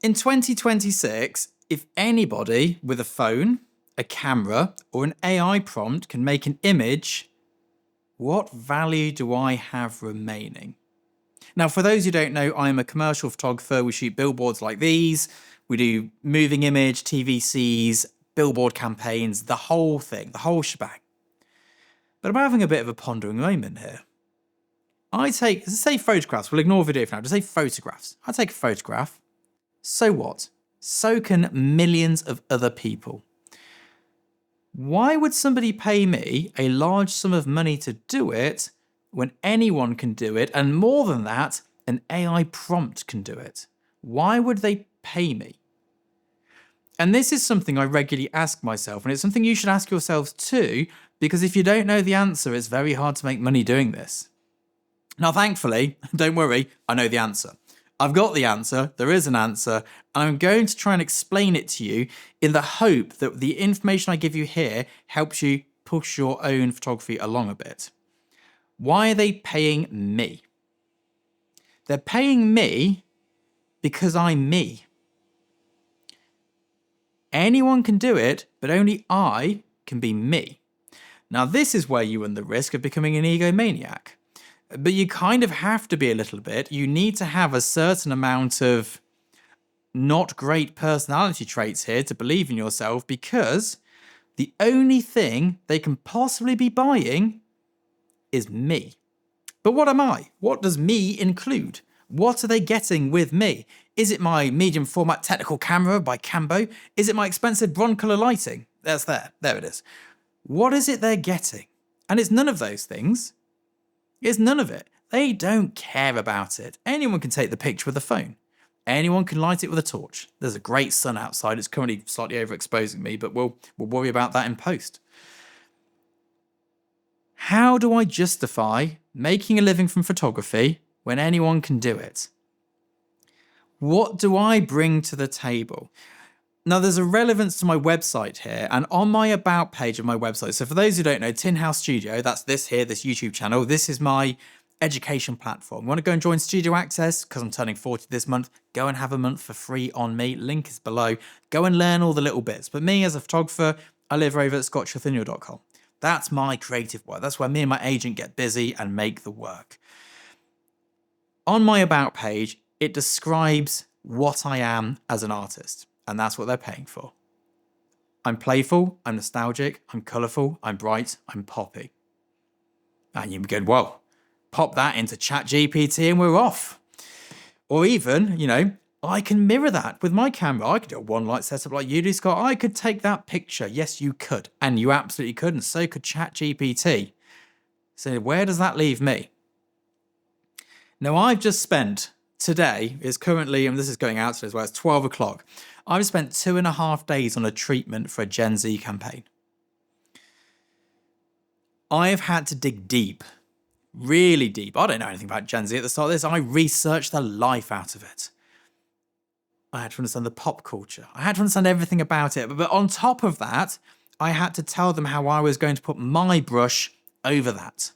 In 2026, if anybody with a phone, a camera, or an AI prompt can make an image, what value do I have remaining? Now, for those who don't know, I'm a commercial photographer. We shoot billboards like these. We do moving image, TVCs, billboard campaigns, the whole thing, the whole shebang. But I'm having a bit of a pondering moment here. I take, say photographs, we'll ignore video for now, just say photographs. I take a photograph. So what? So can millions of other people. Why would somebody pay me a large sum of money to do it when anyone can do it, and more than that, an AI prompt can do it? Why would they pay me? And this is something I regularly ask myself, and it's something you should ask yourselves too, because if you don't know the answer, it's very hard to make money doing this. Now, thankfully, don't worry, I know the answer. I've got the answer, there is an answer, and I'm going to try and explain it to you in the hope that the information I give you here helps you push your own photography along a bit. Why are they paying me? They're paying me because I'm me. Anyone can do it, but only I can be me. Now, this is where you run the risk of becoming an egomaniac. But you kind of have to be a little bit. You need to have a certain amount of not great personality traits here to believe in yourself, because the only thing they can possibly be buying is me. But what am I? What does me include? What are they getting with me? Is it my medium format technical camera by Cambo? Is it my expensive Broncolor lighting? That's there. There it is. What is it they're getting? And it's none of those things. It's none of it. They don't care about it. Anyone can take the picture with a phone. Anyone can light it with a torch. There's a great sun outside. It's currently slightly overexposing me, but we'll worry about that in post. How do I justify making a living from photography when anyone can do it? What do I bring to the table? Now, there's a relevance to my website here, and on my About page of my website, so for those who don't know, Tin House Studio, that's this here, this YouTube channel, this is my education platform. You want to go and join Studio Access, because I'm turning 40 this month, go and have a month for free on me, link is below, go and learn all the little bits. But me as a photographer, I live over at scotttrethenial.com. That's my creative work. That's where me and my agent get busy and make the work. On my About page, it describes what I am as an artist. And that's what they're paying for. I'm playful, I'm nostalgic, I'm colourful, I'm bright, I'm poppy. And you go, well, pop that into ChatGPT and we're off. Or even, I can mirror that with my camera. I could do a one light setup like you do, Scott. I could take that picture. Yes, you could. And you absolutely could. And so could ChatGPT. So where does that leave me? Now, I've just spent today, is currently, and this is going out today as well, it's 12 o'clock. I've spent 2.5 days on a treatment for a Gen Z campaign. I've had to dig deep, really deep. I don't know anything about Gen Z at the start of this. I researched the life out of it. I had to understand the pop culture. I had to understand everything about it. But on top of that, I had to tell them how I was going to put my brush over that.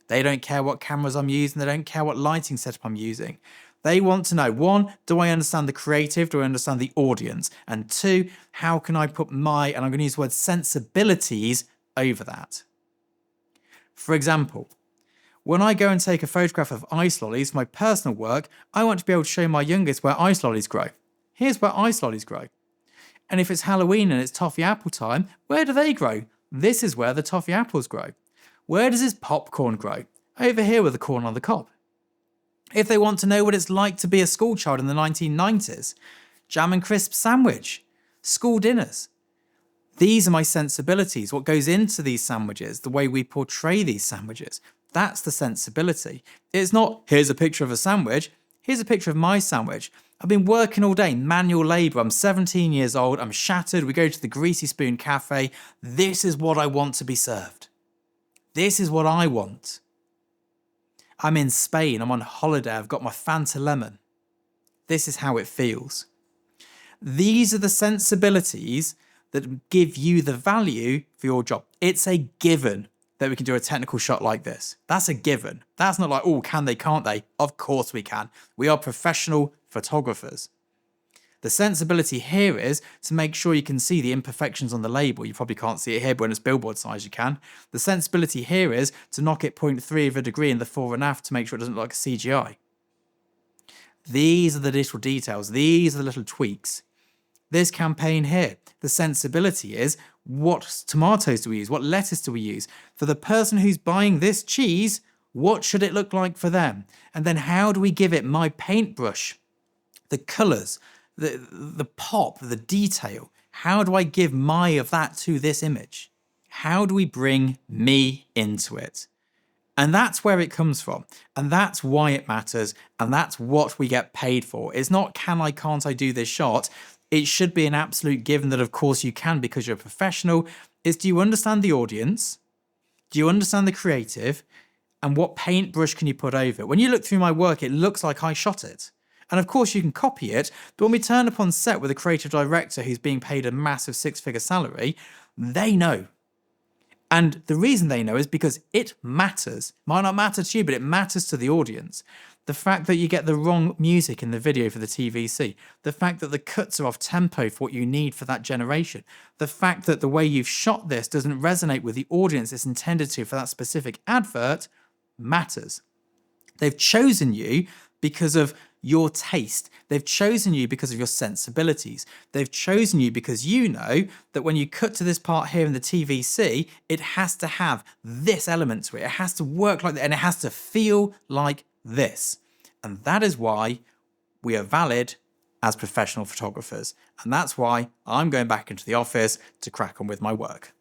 They don't care what cameras I'm using. They don't care what lighting setup I'm using. They want to know, one, do I understand the creative? Do I understand the audience? And two, how can I put my, and I'm going to use the word sensibilities, over that? For example, when I go and take a photograph of ice lollies for my personal work, I want to be able to show my youngest where ice lollies grow. Here's where ice lollies grow. And if it's Halloween and it's toffee apple time, where do they grow? This is where the toffee apples grow. Where does his popcorn grow? Over here with the corn on the cob. If they want to know what it's like to be a school child in the 1990s, jam and crisp sandwich, school dinners. These are my sensibilities, what goes into these sandwiches, the way we portray these sandwiches. That's the sensibility. It's not, here's a picture of a sandwich, here's a picture of my sandwich. I've been working all day, manual labour, I'm 17 years old, I'm shattered, we go to the Greasy Spoon Cafe. This is what I want to be served. This is what I want. I'm in Spain, I'm on holiday, I've got my Fanta lemon. This is how it feels. These are the sensibilities that give you the value for your job. It's a given that we can do a technical shot like this. That's a given. That's not like, oh, can they, can't they? Of course we can. We are professional photographers. The sensibility here is to make sure you can see the imperfections on the label. You probably can't see it here, but when it's billboard size, you can. The sensibility here is to knock it 0.3 of a degree in the fore and aft to make sure it doesn't look like a CGI. These are the little details. These are the little tweaks. This campaign here, the sensibility is, what tomatoes do we use? What lettuce do we use? For the person who's buying this cheese, what should it look like for them? And then how do we give it my paintbrush, the colours, the pop, the detail? How do I give my of that to this image? How do we bring me into it? And that's where it comes from. And that's why it matters. And that's what we get paid for. It's not can't I do this shot? It should be an absolute given that of course you can because you're a professional. Is do you understand the audience? Do you understand the creative? And what paintbrush can you put over it? When you look through my work, it looks like I shot it. And of course you can copy it, but when we turn up on set with a creative director who's being paid a massive six-figure salary, they know. And the reason they know is because it matters. Might not matter to you, but it matters to the audience. The fact that you get the wrong music in the video for the TVC, the fact that the cuts are off tempo for what you need for that generation, the fact that the way you've shot this doesn't resonate with the audience it's intended to for that specific advert matters. They've chosen you because of your taste. They've chosen you because of your sensibilities. They've chosen you because you know that when you cut to this part here in the TVC, it has to have this element to it. It has to work like that and it has to feel like this. And that is why we are valid as professional photographers. And that's why I'm going back into the office to crack on with my work.